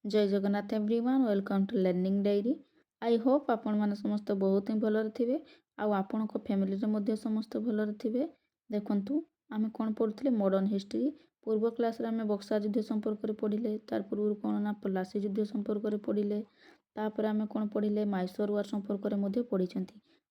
जय Jagannath everyone welcome to learning diary. I hope आपण मैंने समस्त बहुत ही भलरे थे आपण फैमिली रे समस्त भलरे थे। देखंतु आमे कौन पढ़ुले मॉडर्न हिस्ट्री। पूर्व क्लास रे आमे बक्सा युद्ध संपर्क में पढ़िले, तार पूर्व कौन ना पलासी युद्ध संपर्क में पढ़िले, तापर आमे कौन पढ़िले माइसोर वार संपर्क में पढ़ी।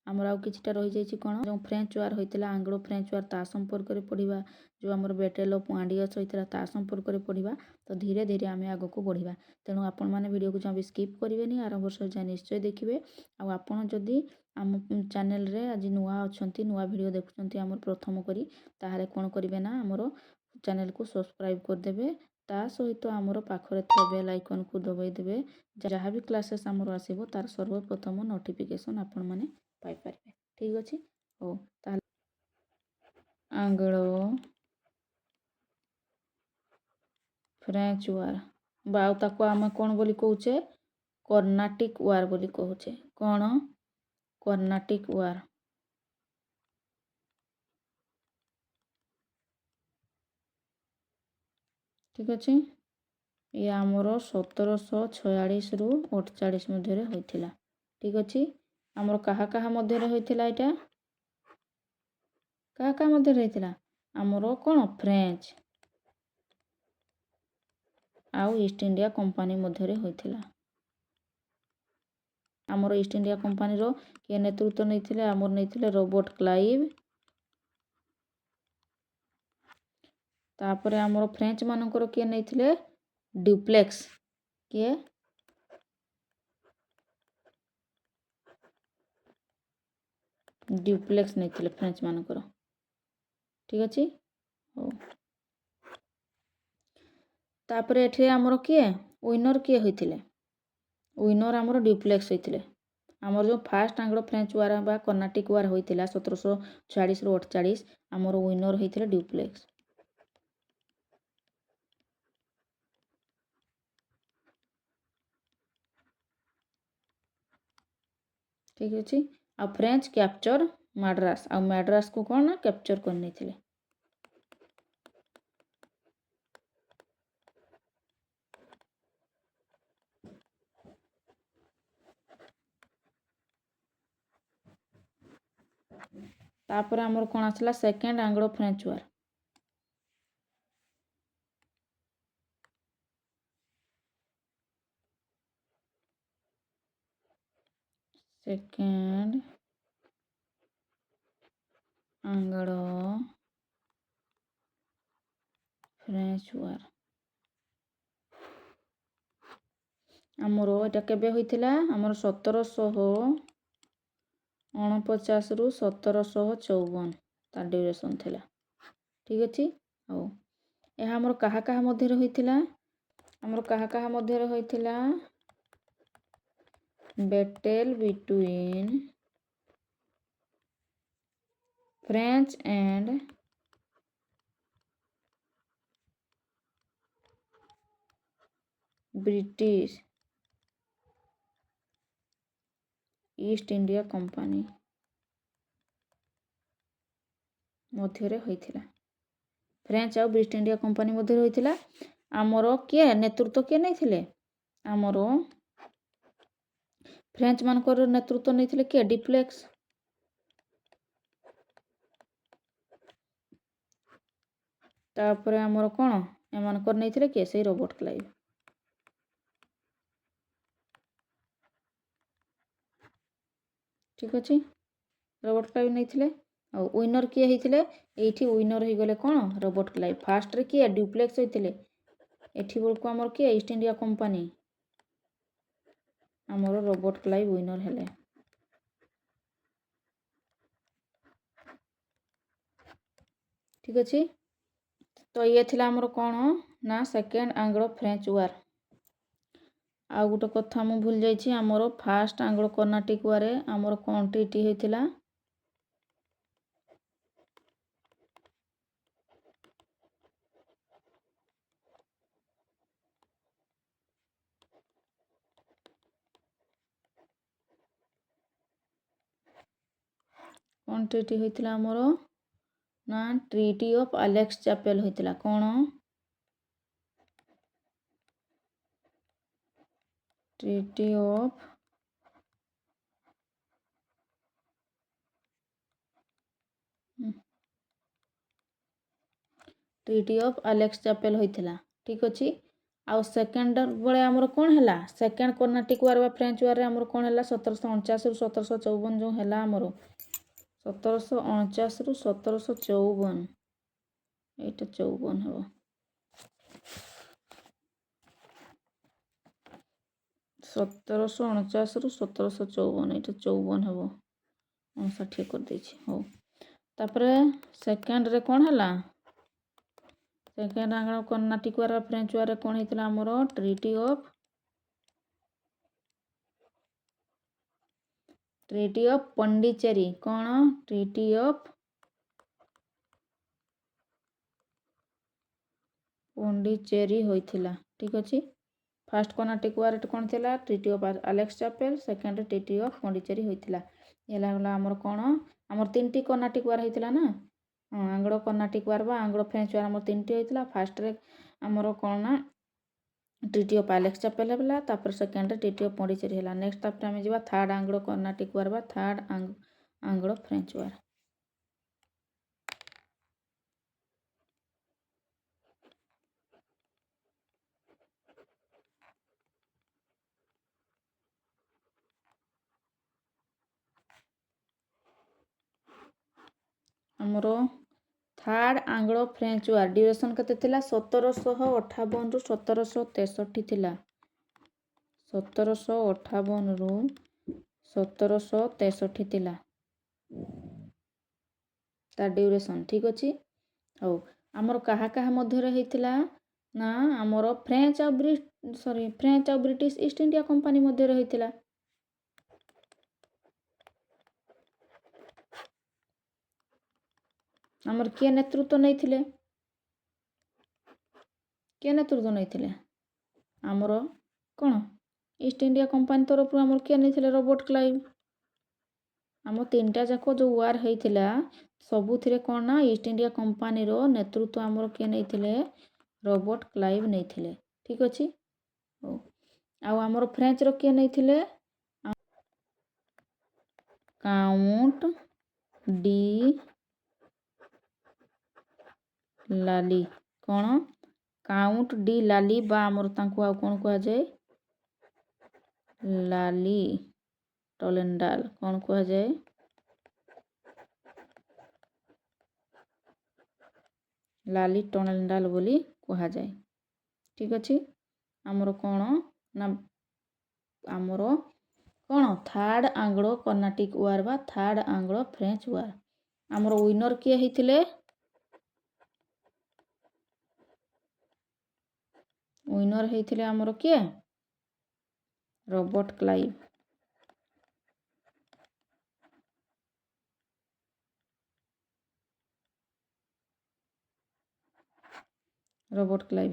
आमर आउ किछिटा रही जाइछि कौन जो फ्रेंच वार होइतिला आंग्लो फ्रेंच वार ता संपर्क में पढ़िबा, जो आमर बैटल ऑफ वांडियस होइतिला ता संपर्क में पढ़िबा। तो धीरे धीरे आमे आगो को बढ़िबा। तेणु आपण मैंने वीडियो को जब स्किप करेंगे आरंभ सहित निश्चय देखिए। आपण जदि आम चैनल रे आज नुआ अच्छा नुआ वीडियो देखुंत आम प्रथम करी ताहले कौन करेंगे ना आमर चैनल को सब्सक्राइब करदे, ता सहित आमर पाखरे बेल आइकन को दबाई देवे। जहाँ भी क्लासेस आमर आसो तार सर्वप्रथम नोटिफिकेशन आपण मैंने पाइपर। ठीक अच्छे हो ताहले आंग्लो फ्रेंच वार बाउ ताको आम कौन बोली कहूचे कर्नाटिक वार बोली कहूचे। कौन कर्नाटिक वार। ठीक अच्छे ये आमर 1746 रु 48 मध्य होइथिला। ठीक अच्छे आमर कहा कहा मध्य होइथिला एटा कहा कहा मध्य होइथिला आमर कौन फ्रेंच आउ ईस्ट इंडिया कंपनी मध्य होइथिला। आमर ईस्ट इंडिया कंपनी रो के नेतृत्व नहीं आमर नहीं रॉबर्ट क्लाइव। तापर आमर फ्रेंच मानकर किए नहीं ड्यूप्लेक्स किए ड्यूप्लेक्स नहीं फ्रेंच मानकर। ठीक अच्छे हो तापर एठे आमर किए विनर किए होइथिले विनर आमर ड्यूप्लेक्स होइथिले। आमर जो फास्ट आंग्लो फ्रेंच वार बा कर्नाटिक वार होइथिला 1746 रु 48 आमर विनर होइथिले ड्यूप्लेक्स। ठीक अच्छे आ फ्रेंच कैप्चर मैड्रास आ मैड्रास को कौन ना कैप्चर कर नहीं थिले। तापर आमर कौन आसला सेकेंड आंग्लो फ्रेंच वार। सेकेंड आंग्लो फ्रेंच वार आमर एटा केबे होइथिला आमर 1749 रु 1754 तार ड्यूरेशन थिला। ठीक अच्छे हो यह आमर कहा कहा मध्य होइथिला आमर कहा कहा मध्य होइथिला battle between French and British East India Company मध्य होइथिला। फ्रेंच आउ ईस्ट इंडिया कंपनी मध्य होइथिला। आमर किए नेतृत्व किए नहीं थिले आमर फ्रेंच मानकर नेतृत्व नहीं थिले किए ड्यूप्लेक्स। तापर आमर कौन एमानकर नहीं थिले किए से रॉबर्ट क्लाइव। ठीक अच्छे रॉबर्ट क्लाइव नहीं थिले आ विनर किए होइथिले एठी विनर हो गले कौन रॉबर्ट क्लाइव। फास्ट रे किए ड्यूप्लेक्स होइथिले एठी बोल को आमर किए ईस्ट इंडिया कंपनी आमर रॉबर्ट क्लाइव विनर हेले। ठीक अच्छे तो ये थिला आमर कौन ना सेकेंड आंग्लो फ्रेंच वार। आ गोटे कथा मु भूल जाइछि आमर फास्ट आंग्लो कर्नाटिक वार आमर कौन ट्रीटी होइथिला कौन ट्रीटी होइथिला आमर ना ट्रीटी ऑफ एलेक्स चैपेल होइथिला। कौन ट्रीटी ऑफ आलेक्स चापेल होइथिला ठीक अछि। आउ सेकेंड बळे हमर कोन हला सेकेंड कर्नाटिक वार बा फ्रेंच वार रे हमर कोन हला 1749 रु 1754 जो हला हमर 1749 रु 1754 एटा 54 हबो 1749 रु 1754 एटा 54 हबो 59 कर दैछि हो। तापरे सेकेंड रे कोन हला सेकेंड आंग्ल कर्नाटिक वार फ्रेंच वार कोन हेतला हमर ट्रीटी ऑफ पॉन्डिचेरी कोन ट्रीटी ऑफ पॉन्डिचेरी होइथिला ठीक अछि। फर्स्ट कर्नाटिक वार कोन थिला treaty of Aix la Chapelle second treaty of Pondicherry होइथिला एला हला हमर कोन हमर तीनटी कर्नाटिक वार होइथिला ना आंग्ल कर्नाटिक वार बा आंग्ल फ्रेंच वार हमर तीनटी होइथिला। फर्स्ट रे हमर कोन ना ट्रीटी ऑफ आलेक्स चापेल हला तापर सेकेंड ट्रीटी ऑफ पॉन्डिचेरी हला। नेक्स्ट तापर हम जिबा थर्ड आंग्ल कर्नाटिक वार बा थर्ड आंग्ल फ्रेंच वार हमर थर्ड आंग्ल फ्रेंच वार ड्यूरेशन केते थिला 1758 रु 1763 थिला 1758 रु 1763 थिला ता ड्यूरेशन ठीक अछि। हो हमर कहा कहा मध्य रे हेतिला ना हमर फ्रेंच आ ब्रिटिश ईस्ट इंडिया कंपनी मध्य रे हेतिला हमर के नेतृत्व नै थिले हमर कोन ईस्ट इंडिया कंपनी तरफ हमर के नै थिले रॉबर्ट क्लाइव हम तीनटा जाको जो वार हेतिला सबुथिरे कोन ना ईस्ट इंडिया कंपनी रो नेतृत्व हमर के नै थिले रॉबर्ट क्लाइव नै थिले ठीक अछि। हो आ हमर फ्रेंच रो के नै थिले काउंट डी लाली कोन काउंट डी लाली बा हमर तांको आ कोन कहा जाय लाली टोलेंडाल कोन कहा जाय लाली टोलेंडाल बोली कहा जाय ठीक अछि। हमर कोन ना हमर कोन थर्ड आंग्लो कर्नाटिक वार बा थर्ड आंग्लो फ्रेंच वार हमर विनर के हेतिले विनर हेतिले हमर के रॉबर्ट क्लाइव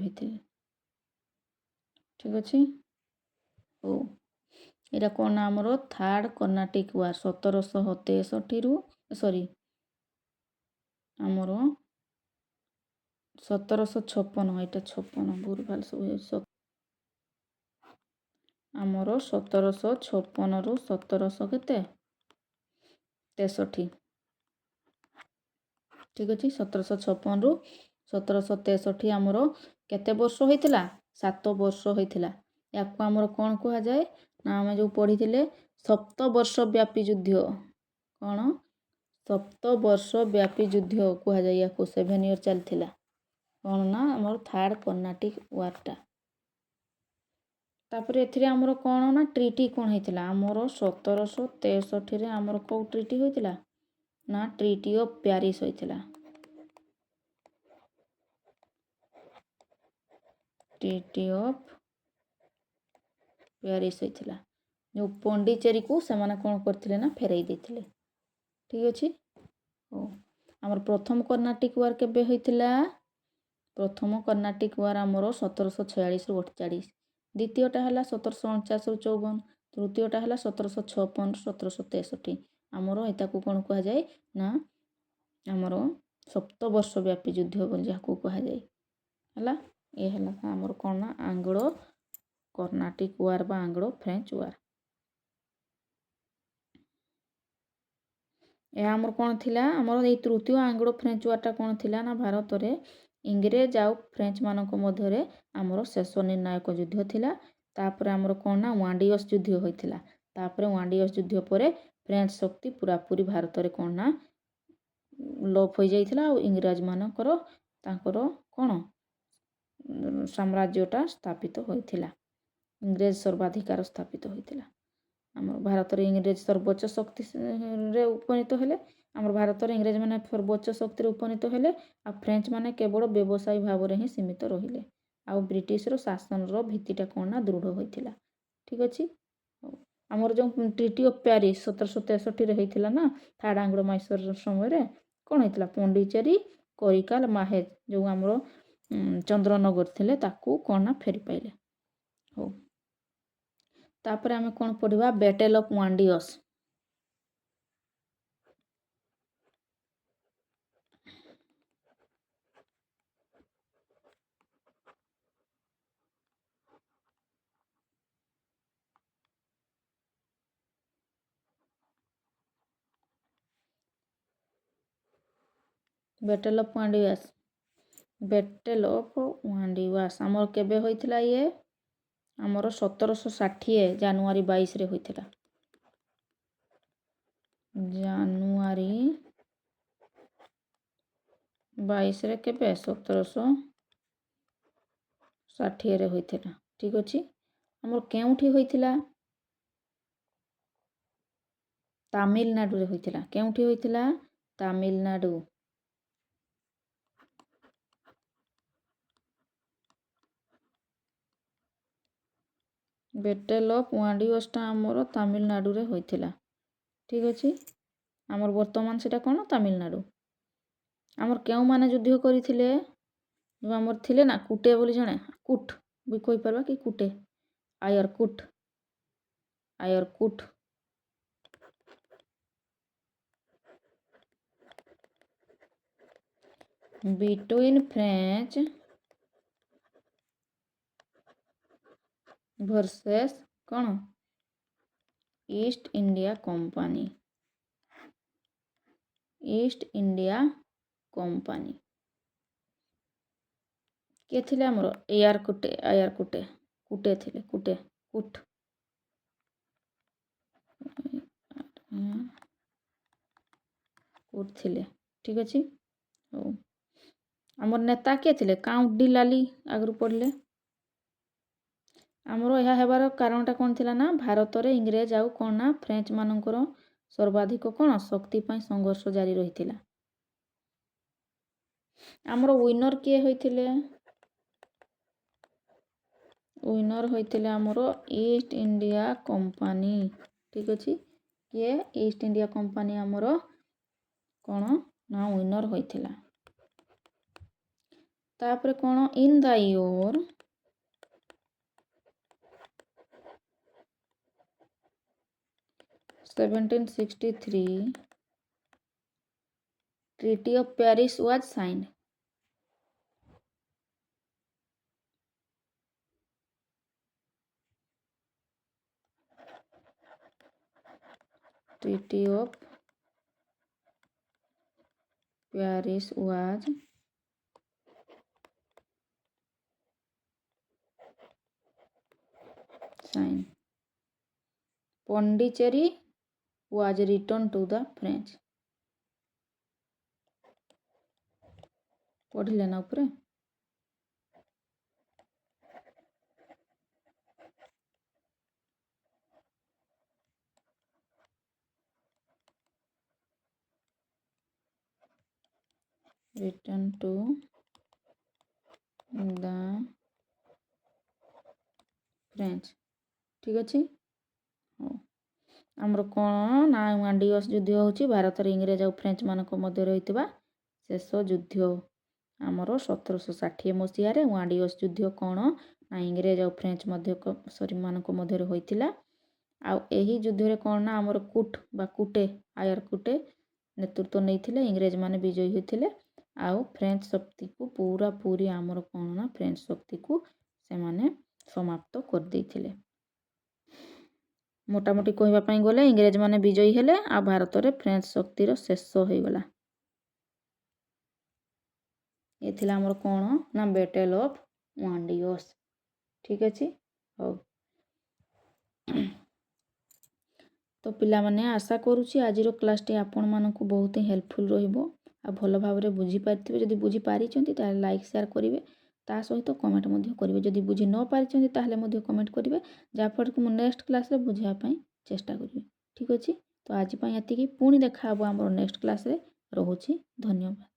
हेतिले ठीक अछि। ओ एरा कोन हमर थर्ड कर्नाटिक वार 1763 रु सॉरी हमर 1756 एटा 56 भूल भाल सब हमर 1756 रु 1700 केते 63 ठीक अछि। 1756 रु 1763 हमर केते वर्ष होइतिला 7 वर्ष होइतिला याको हमर कोन कहा जाय ना हम जो पढिथिले सप्तवर्ष व्यापी युद्ध कोन सप्तवर्ष व्यापी युद्ध कहा जाय याको 7 इयर चलथिला कोन ना हमर थर्ड कर्नाटिक वार टा तापर एथिरे हमर कोन ना ट्रीटी कोन हेतिला हमर 1763 रे हमर को ट्रीटी होइतिला ना ट्रीटी ऑफ पेरिस होइतिला ट्रीटी ऑफ पेरिस होइतिला जो पॉन्डिचेरी को सेमाने कोन करथिले ना फेराई देथिले ठीक अछि। ओ हमर प्रथम कर्नाटिक वार केबे होइतिला प्रथम कर्नाटिक वार हमर 1746 रु 48 द्वितीयटा हला 1749 रु 54 तृतीयटा हला 1756 1763 हमर एता को कोन कहा जाय ना हमर सप्तवर्ष व्यापी युद्ध बोल जाको कहा जाय हला ए हला हमर कोन ना आंग्लो କର୍ଣ୍ଣାଟିକ ୱାର୍ ବା ଆଙ୍ଗ୍ଲୋ ଫ୍ରେଞ୍ଚ ୱାର୍। ଏହା ଆମର କ'ଣ ଥିଲା, ଆମର ଏଇ ତୃତୀୟ ଆଙ୍ଗ୍ଲୋ ଫ୍ରେଞ୍ଚ ୱାର୍ଟା କ'ଣ ଥିଲା ନା ଭାରତରେ ଇଂରେଜ ଆଉ ଫ୍ରେଞ୍ଚମାନଙ୍କ ମଧ୍ୟରେ ଆମର ଶେଷ ନିର୍ଣ୍ଣାୟକ ଯୁଦ୍ଧ ଥିଲା। ତାପରେ ଆମର କ'ଣ ନା ୱାଣ୍ଡିୟସ୍ ଯୁଦ୍ଧ ହୋଇଥିଲା। ତାପରେ ୱାଣ୍ଡିୟସ୍ ଯୁଦ୍ଧ ପରେ ଫ୍ରେଞ୍ଚ ଶକ୍ତି ପୁରାପୁରି ଭାରତରେ କ'ଣ ନା ଲୋପ ହୋଇଯାଇଥିଲା ଆଉ ଇଂରେଜମାନଙ୍କର ତାଙ୍କର କ'ଣ ସାମ୍ରାଜ୍ୟଟା ସ୍ଥାପିତ ହୋଇଥିଲା। ଇଂରେଜ ସର୍ବାଧିକାର ସ୍ଥାପିତ ହୋଇଥିଲା। ଆମର ଭାରତରେ ଇଂରେଜ ସର୍ବୋଚ୍ଚ ଶକ୍ତିରେ ଉପନୀତ ହେଲେ। ଆମର ଭାରତରେ ଇଂରେଜମାନେ ସର୍ବୋଚ୍ଚ ଶକ୍ତିରେ ଉପନୀତ ହେଲେ ଆଉ ଫ୍ରେଞ୍ଚମାନେ କେବଳ ବ୍ୟବସାୟୀ ଭାବରେ ହିଁ ସୀମିତ ରହିଲେ। ଆଉ ବ୍ରିଟିଶର ଶାସନର ଭିତ୍ତିଟା କ'ଣ ନା ଦୃଢ଼ ହୋଇଥିଲା। ଠିକ୍ ଅଛି। ଆମର ଯେଉଁ ଟ୍ରିଟି ଅଫ୍ ପ୍ୟାରିସ୍ 1763ରେ ହେଇଥିଲା ନା ଥାର୍ଡ଼ ଆଙ୍ଗ୍ଲୋ ମାଇସୋର ସମୟରେ କ'ଣ ହେଇଥିଲା, ପଣ୍ଡିଚେରୀ କରିକାଲ ମାହେଜ ଯେଉଁ ଆମର ଚନ୍ଦ୍ରନଗର ଥିଲେ ତାକୁ କ'ଣ ନା ଫେରି ପାଇଲେ। ହଉ, ତାପରେ ଆମେ କ'ଣ ପଢ଼ିବା, battle of Wandiwash. Battle of Wandiwash. Battle of Wandiwash ଆମର କେବେ ହୋଇଥିଲା? ଇଏ ଆମର 1760 ଜାନୁଆରୀ 22ରେ ହୋଇଥିଲା। ଜାନୁଆରୀ 22ରେ କେବେ? 1760ରେ ହୋଇଥିଲା। ଠିକ୍ ଅଛି। ଆମର କେଉଁଠି ହୋଇଥିଲା? ତାମିଲନାଡୁରେ ହୋଇଥିଲା। କେଉଁଠି ହୋଇଥିଲା? ତାମିଲନାଡୁ। ବ୍ୟାଟେଲ ଅଫ୍ ୱାଣ୍ଡିୱାସ୍ଟା ଆମର ତାମିଲନାଡୁରେ ହୋଇଥିଲା। ଠିକ୍ ଅଛି। ଆମର ବର୍ତ୍ତମାନ ସେଟା କ'ଣ? ତାମିଲନାଡୁ। ଆମର କେଉଁମାନେ ଯୁଦ୍ଧ କରିଥିଲେ? ଯେଉଁ ଆମର ଥିଲେ ନା କୁଟେ ବୋଲି ଜଣେ, କୁଟ ବି କହିପାରିବା କି କୁଟେ, ଆୟରକୁଟ। ଆୟରକୁଟ ବିଟୱିନ୍ ଫ୍ରେଞ୍ଚ ଭର୍ସେସ୍ କ'ଣ? East India company. East India company. କିଏ ଥିଲେ ଆମର? ଆୟାରକୁଟେ ଥିଲେ। କୁଟ ଥିଲେ। ଠିକ୍ ଅଛି। ହଉ, ଆମର ନେତା କିଏ ଥିଲେ? କାଉଣ୍ଟ ଡି ଲାଲି ଆଗରୁ ପଢ଼ିଲେ। ଆମର ଏହା ହେବାର କାରଣଟା କ'ଣ ଥିଲା ନା ଭାରତରେ ଇଂରେଜ ଆଉ କ'ଣ ନା ଫ୍ରେଞ୍ଚମାନଙ୍କର ସର୍ବାଧିକ କ'ଣ ଶକ୍ତି ପାଇଁ ସଂଘର୍ଷ ଜାରି ରହିଥିଲା। ଆମର ୱିନର କିଏ ହୋଇଥିଲେ? ୱିନର ହୋଇଥିଲେ ଆମର ଇଷ୍ଟ ଇଣ୍ଡିଆ କମ୍ପାନୀ। ଠିକ୍ ଅଛି। କିଏ? ଇଷ୍ଟ ଇଣ୍ଡିଆ କମ୍ପାନୀ ଆମର କ'ଣ ନା ୱିନର ହୋଇଥିଲା। ତାପରେ କ'ଣ? In the year 1763 Treaty of Paris was signed. Treaty of Paris was signed. Pondicherry was returned to the French. ପଢ଼ିଲେ ନା ଉପରେ? Return to the French. ଠିକ୍ ଅଛି। ହଉ, ଆମର କ'ଣ ନା ୱାଣ୍ଡିୟସ୍ ଯୁଦ୍ଧ ହେଉଛି ଭାରତରେ ଇଂରେଜ ଆଉ ଫ୍ରେଞ୍ଚମାନଙ୍କ ମଧ୍ୟରେ ହୋଇଥିବା ଶେଷ ଯୁଦ୍ଧ। ଆମର 1760 ମସିହାରେ ୱାଣ୍ଡିୟସ୍ ଯୁଦ୍ଧ କ'ଣ ନା ଇଂରେଜ ଆଉ ଫ୍ରେଞ୍ଚ ମାନଙ୍କ ମଧ୍ୟରେ ହୋଇଥିଲା। ଆଉ ଏହି ଯୁଦ୍ଧରେ କ'ଣ ନା ଆମର ଆୟରକୁଟେ ନେତୃତ୍ୱ ନେଇଥିଲେ। ଇଂରେଜମାନେ ବିଜୟୀ ହୋଇଥିଲେ ଆଉ ଫ୍ରେଞ୍ଚ ଶକ୍ତିକୁ ପୁରାପୁରି ଆମର କ'ଣ ନା ଫ୍ରେଞ୍ଚ ଶକ୍ତିକୁ ସେମାନେ ସମାପ୍ତ କରିଦେଇଥିଲେ। ମୋଟାମୋଟି କହିବା ପାଇଁ ଗଲେ ଇଂରେଜମାନେ ବିଜୟୀ ହେଲେ ଆଉ ଭାରତରେ ଫ୍ରେଞ୍ଚ ଶକ୍ତିର ଶେଷ ହୋଇଗଲା। ଏ ଥିଲା ଆମର କ'ଣ ନା ବ୍ୟାଟେଲ୍ ଅଫ୍ ୱାଣ୍ଡିୟର୍ସ। ଠିକ୍ ଅଛି, ହଉ। ତ ପିଲାମାନେ ଆଶା କରୁଛି ଆଜିର କ୍ଲାସ୍ଟି ଆପଣମାନଙ୍କୁ ବହୁତ ହିଁ ହେଲ୍ପଫୁଲ୍ ରହିବ ଆଉ ଭଲ ଭାବରେ ବୁଝିପାରିଥିବେ। ଯଦି ବୁଝିପାରିଛନ୍ତି ତାହେଲେ ଲାଇକ୍ ସେୟାର କରିବେ, ତା ସହିତ କମେଣ୍ଟ ମଧ୍ୟ କରିବେ। ଯଦି ବୁଝି ନ ପାରିଛନ୍ତି ତାହେଲେ ମଧ୍ୟ କମେଣ୍ଟ କରିବେ, ଯାହାଫଳରେ କି ମୁଁ ନେକ୍ସଟ କ୍ଲାସ୍ରେ ବୁଝିବା ପାଇଁ ଚେଷ୍ଟା କରିବି। ଠିକ୍ ଅଛି, ତ ଆଜି ପାଇଁ ଏତିକି। ପୁଣି ଦେଖା ହେବ ଆମର ନେକ୍ସଟ କ୍ଲାସ୍ରେ। ରହୁଛି, ଧନ୍ୟବାଦ।